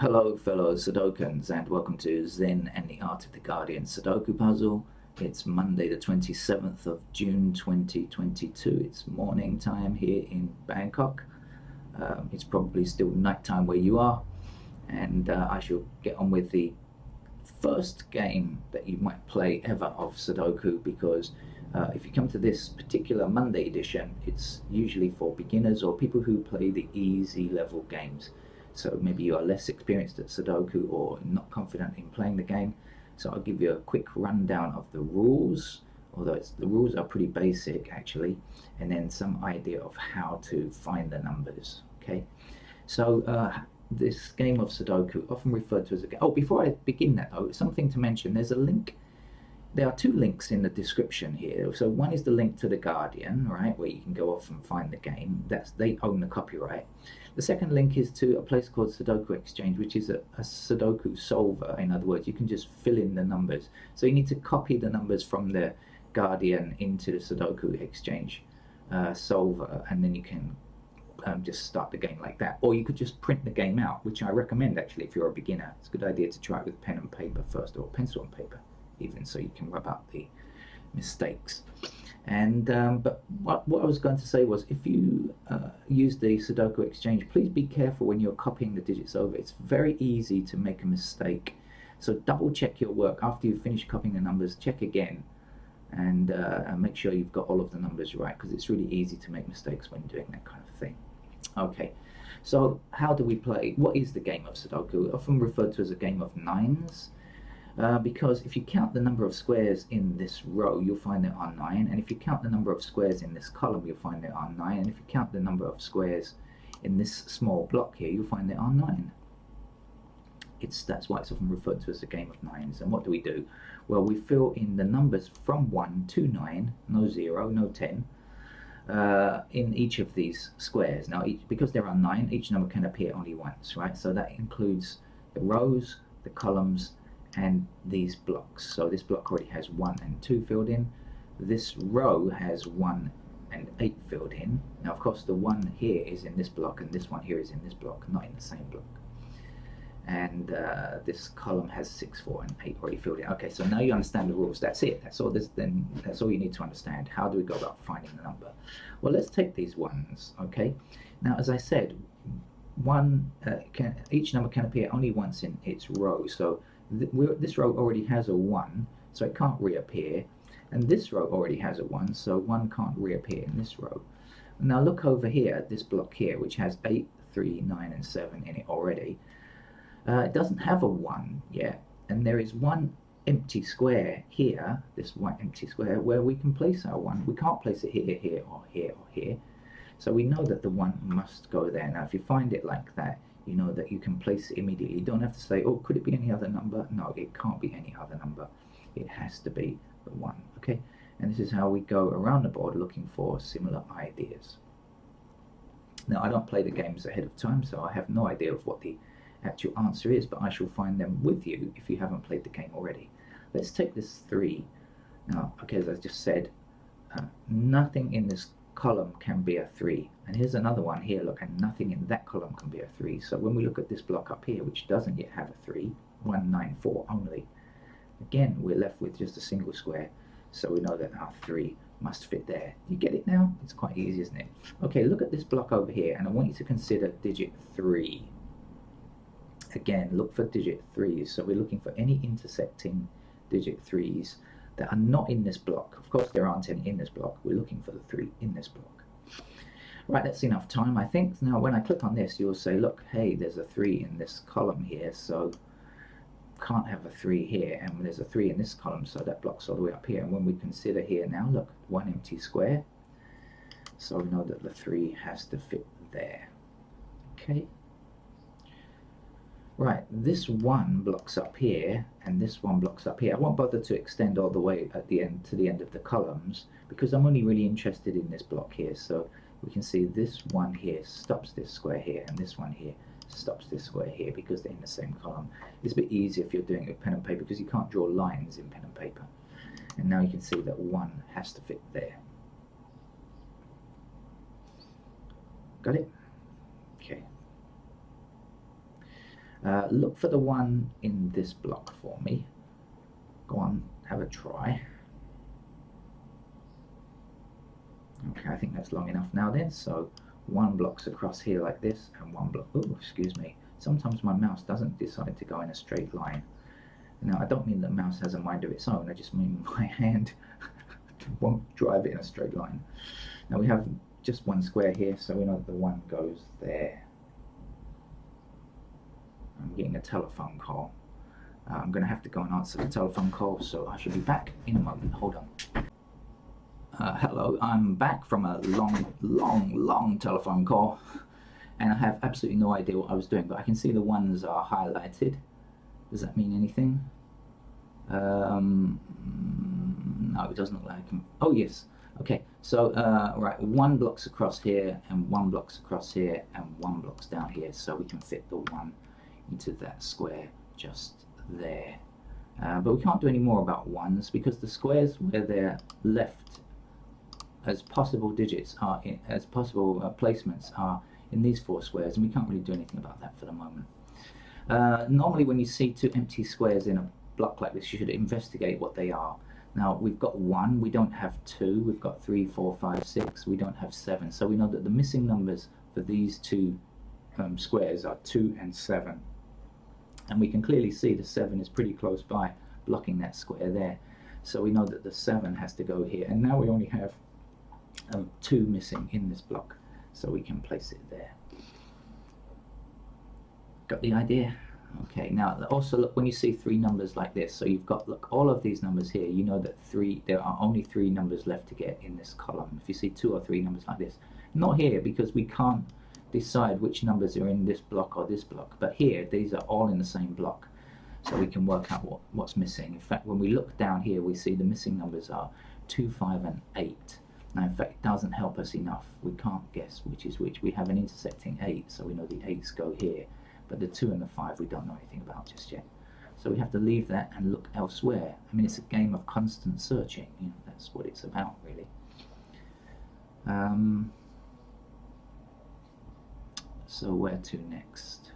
Hello fellow Sudokans and welcome to Zen and the Art of the Guardian Sudoku Puzzle. It's Monday the 27th of June 2022. It's morning time here in Bangkok. It's probably still nighttime where you are, and I shall get on with the first game that you might play ever of Sudoku, because if you come to this particular Monday edition, it's usually for beginners or people who play the easy level games. So maybe you are less experienced at Sudoku or not confident in playing the game. So I'll give you a quick rundown of the rules, although the rules are pretty basic actually, and then some idea of how to find the numbers. Okay, so this game of Sudoku, often referred to as a game. Oh, before I begin that though, something to mention. There's a link. There are two links in the description here. So one is the link to the Guardian, right, where you can go off and find the game. They own the copyright. The second link is to a place called Sudoku Exchange, which is a Sudoku solver. In other words, you can just fill in the numbers. So you need to copy the numbers from the Guardian into the Sudoku Exchange solver, and then you can just start the game like that. Or you could just print the game out, which I recommend actually if you're a beginner. It's a good idea to try it with pen and paper first, or pencil and paper even, so you can rub out the mistakes. And but what I was going to say was, if you use the Sudoku Exchange, please be careful when you're copying the digits over. It's very easy to make a mistake, so double check your work after you finish copying the numbers. Check again and make sure you've got all of the numbers right, because it's really easy to make mistakes when doing that kind of thing. Okay, so how do we play? What is the game of Sudoku? Often referred to as a game of nines. Because if you count the number of squares in this row, you'll find there are 9, and if you count the number of squares in this column, you'll find there are 9, and if you count the number of squares in this small block here, you'll find there are 9. That's why it's often referred to as a game of nines. And what do? Well, we fill in the numbers from 1 to 9, no 0, no 10, in each of these squares. Now, because there are 9, each number can appear only once, right? So that includes the rows, the columns, and these blocks. So this block already has 1 and 2 filled in. This row has 1 and 8 filled in. Now of course the 1 here is in this block, and this one here is in this block, not in the same block. And this column has 6, 4 and 8 already filled in. Okay, so now you understand the rules. That's it. That's all you need to understand. How do we go about finding the number? Well, let's take these ones. Okay, now as I said, each number can appear only once in its row. So this row already has a 1, so it can't reappear, and this row already has a 1, so 1 can't reappear in this row. Now look over here at this block here, which has 8, 3, 9 and 7 in it already. It doesn't have a 1 yet, and there is one empty square here, this white empty square, where we can place our 1. We can't place it here, here or here or here, so we know that the 1 must go there. Now if you find it like that, you know that you can place it immediately. You don't have to say, oh, could it be any other number? No, it can't be any other number. It has to be the 1, okay? And this is how we go around the board looking for similar ideas. Now, I don't play the games ahead of time, so I have no idea of what the actual answer is, but I shall find them with you if you haven't played the game already. Let's take this 3. Now, okay, as I just said, nothing in this column can be a 3, and here's another one here, look, and nothing in that column can be a 3. So when we look at this block up here, which doesn't yet have a 3, 1, 9, 4 only, again we're left with just a single square, so we know that our 3 must fit there. You get it now? It's quite easy, isn't it? Okay, look at this block over here, and I want you to consider digit 3. Again, look for digit 3s, so we're looking for any intersecting digit 3s that are not in this block. Of course there aren't any in this block. We're looking for the 3 in this block. Right, that's enough time, I think. Now when I click on this, you'll say, look, hey, there's a 3 in this column here, so can't have a 3 here, and there's a 3 in this column, so that blocks all the way up here. And when we consider here now, look, one empty square, so we know that the 3 has to fit there. Okay. Right, this 1 blocks up here, and this 1 blocks up here. I won't bother to extend all the way at the end to the end of the columns, because I'm only really interested in this block here. So we can see this 1 here stops this square here, and this 1 here stops this square here, because they're in the same column. It's a bit easier if you're doing it with pen and paper, because you can't draw lines in pen and paper. And now you can see that 1 has to fit there. Got it? Okay. Look for the one in this block for me. Go on, have a try. Okay, I think that's long enough now then. So one block's across here like this, and one block, oh, excuse me. Sometimes my mouse doesn't decide to go in a straight line. Now, I don't mean that mouse has a mind of its own, I just mean my hand won't drive it in a straight line. Now we have just one square here, so we know that the one goes there. I'm getting a telephone call. I'm going to have to go and answer the telephone call, so I should be back in a moment. Hold on. Hello, I'm back from a long telephone call, and I have absolutely no idea what I was doing, but I can see the ones are highlighted. Does that mean anything? No, it doesn't look like them. Oh yes. Okay, so right, one block's across here, and one block's across here, and one block's down here, so we can fit the one into that square just there. But we can't do any more about ones, because the squares where they're left as possible digits are as possible placements are in these four squares, and we can't really do anything about that for the moment. Normally when you see two empty squares in a block like this, you should investigate what they are. Now we've got 1, we don't have 2, we've got 3, 4, 5, 6, we don't have 7, so we know that the missing numbers for these two squares are 2 and 7, and we can clearly see the 7 is pretty close by, blocking that square there, so we know that the 7 has to go here, and now we only have 2 missing in this block, so we can place it there. Got the idea? Okay, now also look, when you see 3 numbers like this, so you've got, look, all of these numbers here, you know that there are only 3 numbers left to get in this column. If you see 2 or 3 numbers like this, not here, because we can't decide which numbers are in this block or this block, but here these are all in the same block, so we can work out what's missing. In fact, when we look down here, we see the missing numbers are 2, 5 and 8. Now in fact, it doesn't help us enough, we can't guess which is which. We have an intersecting 8, so we know the 8's go here, but the 2 and the 5 we don't know anything about just yet. So we have to leave that and look elsewhere. I mean, it's a game of constant searching, you know, that's what it's about really. So where to next?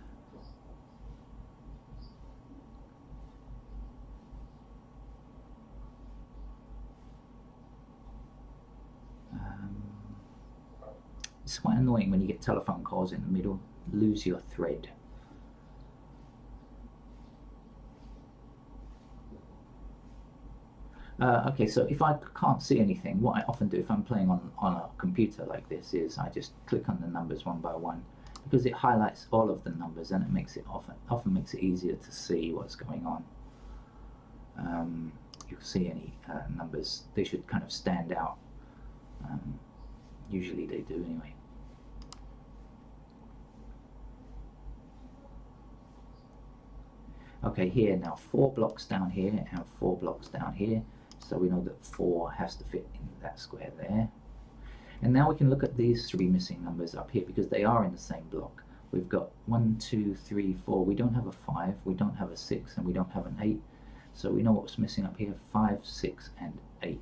It's quite annoying when you get telephone calls in the middle, lose your thread. Okay, so if I can't see anything, what I often do if I'm playing on a computer like this is I just click on the numbers one by one, because it highlights all of the numbers and it makes it often makes it easier to see what's going on. You'll see any numbers, they should kind of stand out. Usually they do anyway. Okay, here now 4 blocks down here and 4 blocks down here, so we know that 4 has to fit in that square there. And now we can look at these 3 missing numbers up here, because they are in the same block. We've got 1, 2, 3, 4, we don't have a 5, we don't have a 6, and we don't have an 8, so we know what's missing up here, 5, 6 and 8.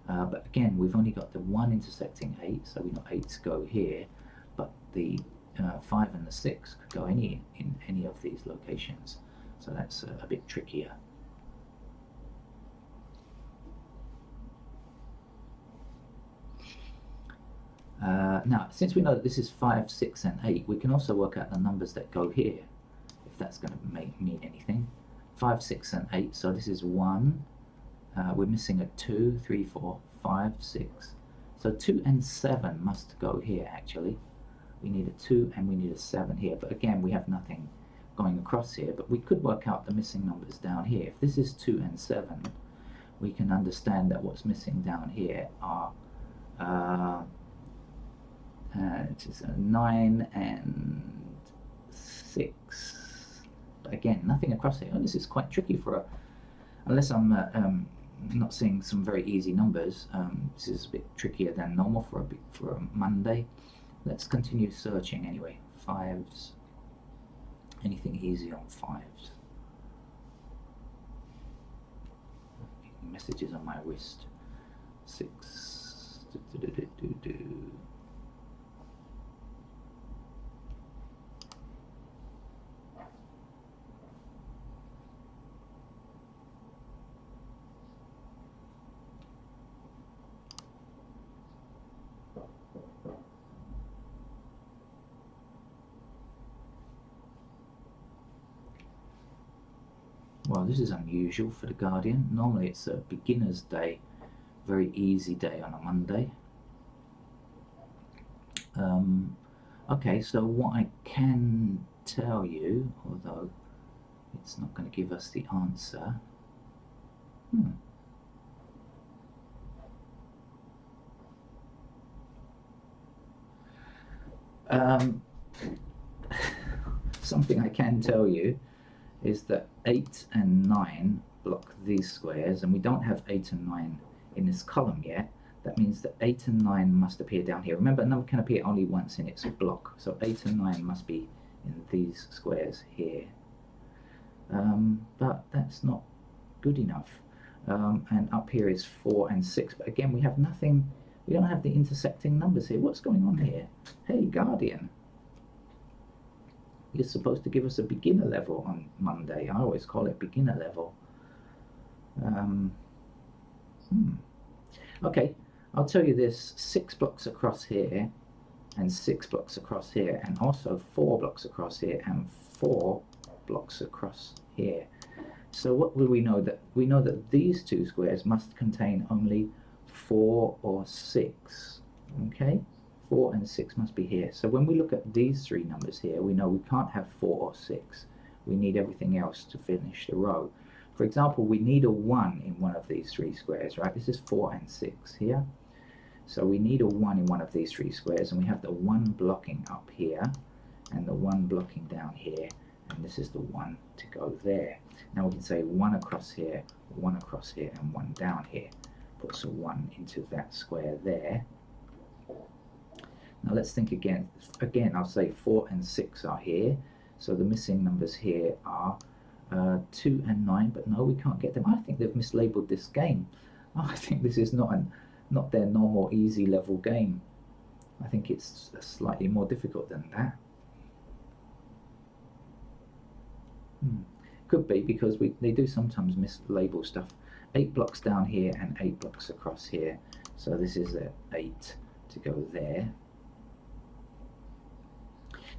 But again, we've only got the 1 intersecting 8, so we know 8's go here, but the 5 and the 6 could go in any of these locations. So that's a bit trickier. Now, since we know that this is 5, 6 and 8, we can also work out the numbers that go here, if that's going to mean anything. 5, 6 and 8, so this is 1, we're missing a 2, 3, 4, 5, 6. So 2 and 7 must go here actually. We need a 2 and we need a 7 here, but again we have nothing going across here, but we could work out the missing numbers down here. If this is 2 and 7, we can understand that what's missing down here are it is 9 and 6. But again, nothing across here. Oh, this is quite tricky for unless I'm not seeing some very easy numbers. This is a bit trickier than normal for a Monday. Let's continue searching anyway. 5s. Anything easy on 5s? Messages on my wrist. 6. Well, this is unusual for the Guardian. Normally it's a beginner's day, very easy day on a Monday. Okay, so what I can tell you, although it's not going to give us the answer. Something I can tell you is that 8 and 9 block these squares, and we don't have 8 and 9 in this column yet. That means that 8 and 9 must appear down here. Remember, a number can appear only once in its block, so 8 and 9 must be in these squares here. But that's not good enough. And up here is 4 and 6, but again we have nothing, we don't have the intersecting numbers here. What's going on here? Hey Guardian, you're supposed to give us a beginner level on Monday. I always call it beginner level. Okay, I'll tell you this, 6 blocks across here and 6 blocks across here, and also 4 blocks across here and 4 blocks across here. So what will we know? That we know that these two squares must contain only 4 or 6. Okay, 4 and 6 must be here. So when we look at these three numbers here, we know we can't have 4 or 6. We need everything else to finish the row. For example, we need a 1 in one of these three squares, right? This is 4 and 6 here. So we need a 1 in one of these three squares, and we have the 1 blocking up here and the 1 blocking down here, and this is the 1 to go there. Now we can say 1 across here, 1 across here, and 1 down here. Puts a 1 into that square there. Now let's think again. Again, I'll say 4 and 6 are here. So the missing numbers here are 2 and 9, but no, we can't get them. I think they've mislabeled this game. I think this is not their normal easy level game. I think it's slightly more difficult than that. Could be because they do sometimes mislabel stuff. 8 blocks down here and 8 blocks across here. So this is a 8 to go there.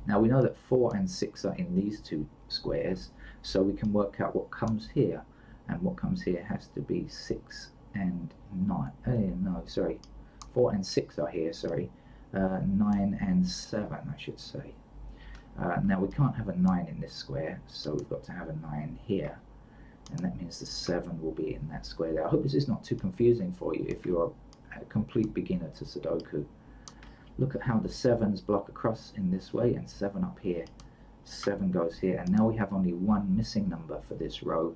Now we know that 4 and 6 are in these two squares, so we can work out what comes here, and what comes here has to be 6 and 9. No, sorry, 4 and 6 are here, sorry. 9 and 7, I should say. Now we can't have a 9 in this square, so we've got to have a 9 here, and that means the 7 will be in that square there. I hope this is not too confusing for you if you're a complete beginner to Sudoku. Look at how the 7s block across in this way, and 7 up here. 7 goes here, and now we have only one missing number for this row.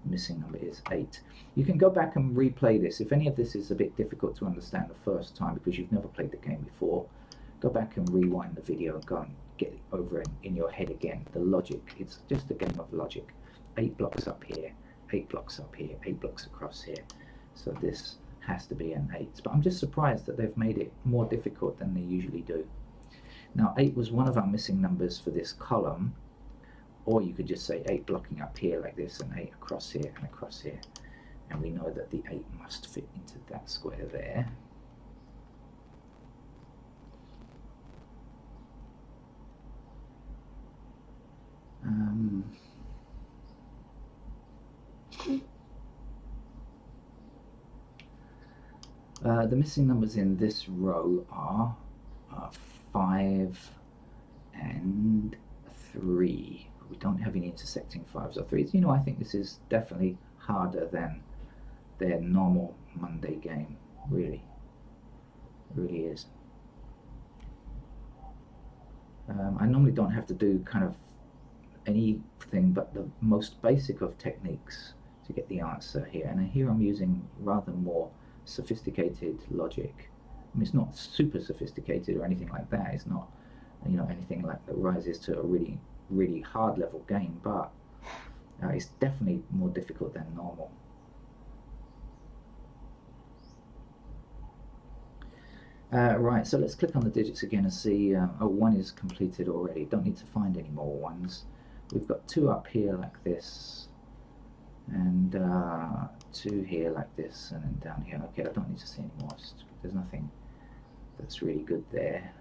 The missing number is 8. You can go back and replay this. If any of this is a bit difficult to understand the first time because you've never played the game before, go back and rewind the video and go and get over it in your head again. The logic, it's just a game of logic. 8 blocks up here, 8 blocks up here, 8 blocks across here. So this has to be an 8. But I'm just surprised that they've made it more difficult than they usually do. Now 8 was one of our missing numbers for this column, or you could just say 8 blocking up here like this, and 8 across here and across here. And we know that the 8 must fit into that square there. The missing numbers in this row are 5 and 3. We don't have any intersecting 5s or 3s. You know, I think this is definitely harder than their normal Monday game. Really. It really is. I normally don't have to do kind of anything but the most basic of techniques to get the answer here. And here I'm using rather more sophisticated logic. I mean, it's not super sophisticated or anything like that. It's not, you know, anything like that rises to a really, really hard level game, but it's definitely more difficult than normal. Right, so let's click on the digits again and see, oh, 1 is completed already. Don't need to find any more 1s. We've got 2 up here like this, and 2 here like this, and then down here. Okay, I don't need to see any more. There's nothing that's really good there.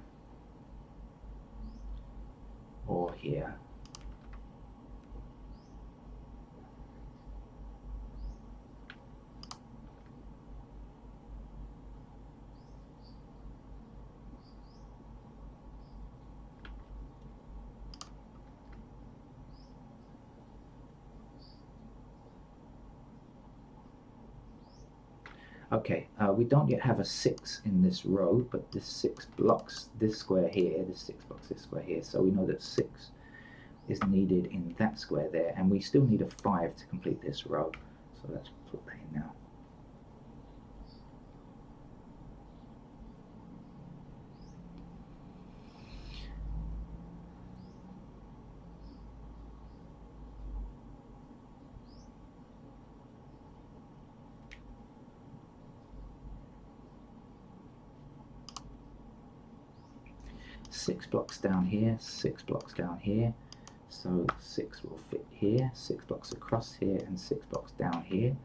Or here. Okay, we don't yet have a 6 in this row, but this 6 blocks this square here, this 6 blocks this square here, so we know that 6 is needed in that square there, and we still need a 5 to complete this row, so let's put that in now. Six blocks down here, 6 blocks down here, so 6 will fit here, 6 blocks across here, and 6 blocks down here,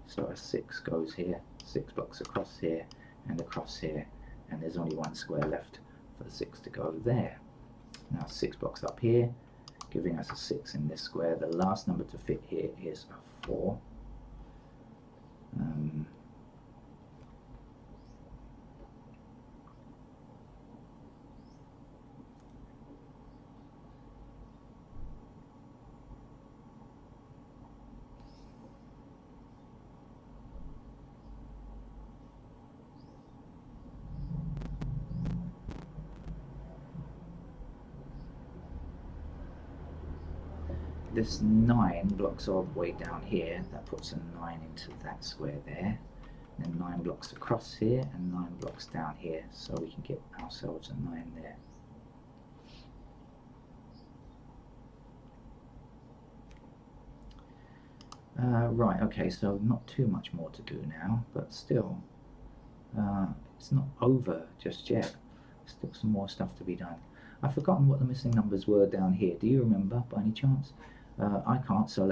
so a 6 goes here, 6 blocks across here, and across here, and there's only one square left for the 6 to go there. Now 6 blocks up here, giving us a 6 in this square. The last number to fit here is a 4. This 9 blocks all the way down here, that puts a 9 into that square there. Then 9 blocks across here and 9 blocks down here, so we can get ourselves a 9 there. Right, okay, so not too much more to do now, but still, it's not over just yet. Still some more stuff to be done. I've forgotten what the missing numbers were down here. Do you remember by any chance? I can't, so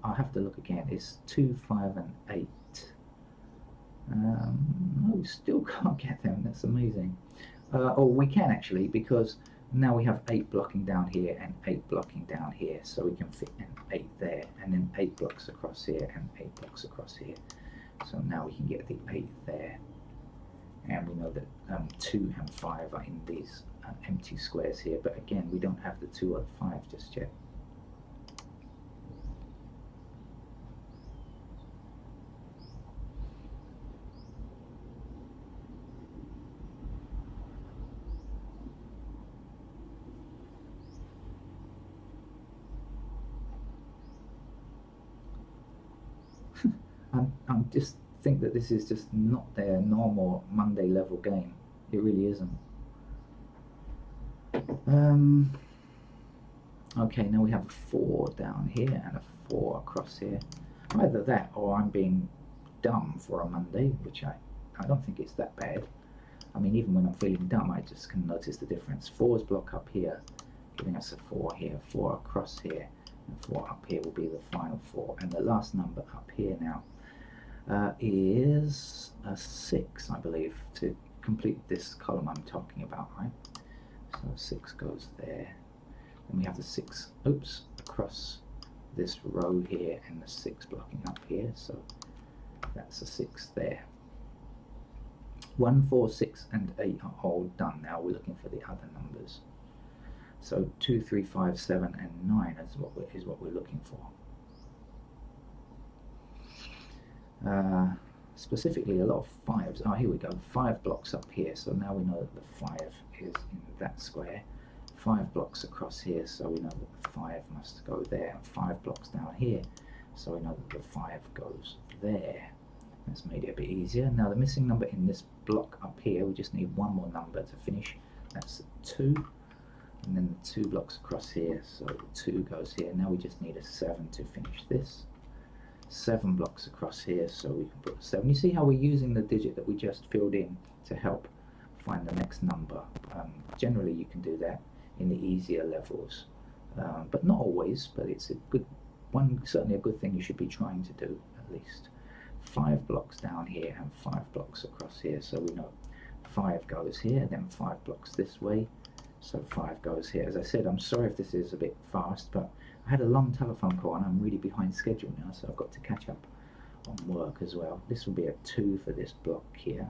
I'll have to look again. It's 2, 5, and 8. No, we still can't get them. That's amazing. Oh, we can actually, because now we have 8 blocking down here and 8 blocking down here, so we can fit an 8 there, and then 8 blocks across here and 8 blocks across here. So now we can get the 8 there, and we know that 2 and 5 are in these empty squares here, but again we don't have the 2 or the 5 just yet. I just think that this is just not their normal Monday level game. It really isn't. Okay, now we have a 4 down here and a 4 across here. Either that or I'm being dumb for a Monday, which I don't think it's that bad. I mean, even when I'm feeling dumb, I just can notice the difference. 4's block up here, giving us a 4 here, 4 across here, and 4 up here will be the final 4. And the last number up here now is a 6, I believe, to complete this column I'm talking about, right? So 6 goes there. Then we have the 6, oops, across this row here, and the 6 blocking up here, so that's a 6 there. 1, 4, 6, and 8 are all done. Now we're looking for the other numbers. So 2, 3, 5, 7, and 9 is what we're looking for. Specifically a lot of 5s. Oh, here we go. 5 blocks up here, so now we know that the 5 is in that square. 5 blocks across here, so we know that the 5 must go there. 5 blocks down here, so we know that the 5 goes there. That's made it a bit easier. Now the missing number in this block up here, we just need one more number to finish. That's 2. And then the 2 blocks across here, so the 2 goes here. Now we just need a 7 to finish this. 7 blocks across here, so we can put a 7. You see how we're using the digit that we just filled in to help find the next number. Generally you can do that in the easier levels, but not always, but it's a good one, certainly a good thing you should be trying to do at least. 5 blocks down here and 5 blocks across here, so we know 5 goes here, then 5 blocks this way, so 5 goes here. As I said, I'm sorry if this is a bit fast, but I had a long telephone call and I'm really behind schedule now, so I've got to catch up on work as well. This will be a 2 for this block here,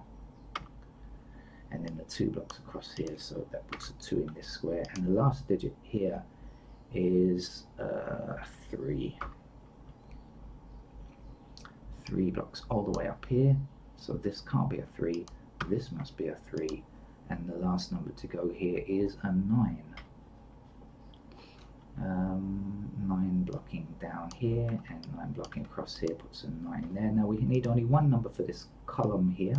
and then the 2 blocks across here, so that puts a 2 in this square, and the last digit here is 3. 3 blocks all the way up here, So this can't be a 3, this must be a 3, and the last number to go here is a 9. 9 blocking down here and 9 blocking across here puts a 9 there. Now we need only one number for this column here.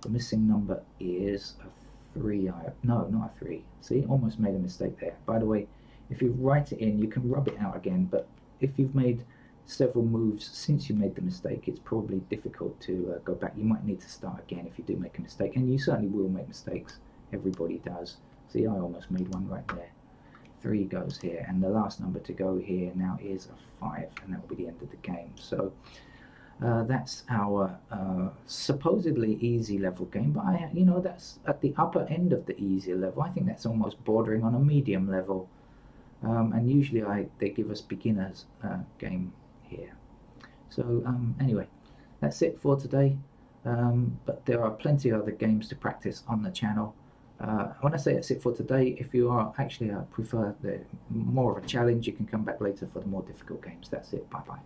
The missing number is a 3. No, not a 3. See, almost made a mistake there. By the way, if you write it in, you can rub it out again, but if you've made several moves since you made the mistake, it's probably difficult to go back. You might need to start again if you do make a mistake, and you certainly will make mistakes. Everybody does. See, I almost made one right there. 3 goes here, and the last number to go here now is a 5, and that will be the end of the game. So that's our supposedly easy level game, but you know, that's at the upper end of the easier level. I think that's almost bordering on a medium level, and usually they give us beginners game here. So anyway, that's it for today, but there are plenty of other games to practice on the channel. When I say that's it for today, if you are actually prefer the more of a challenge, you can come back later for the more difficult games. That's it. Bye bye.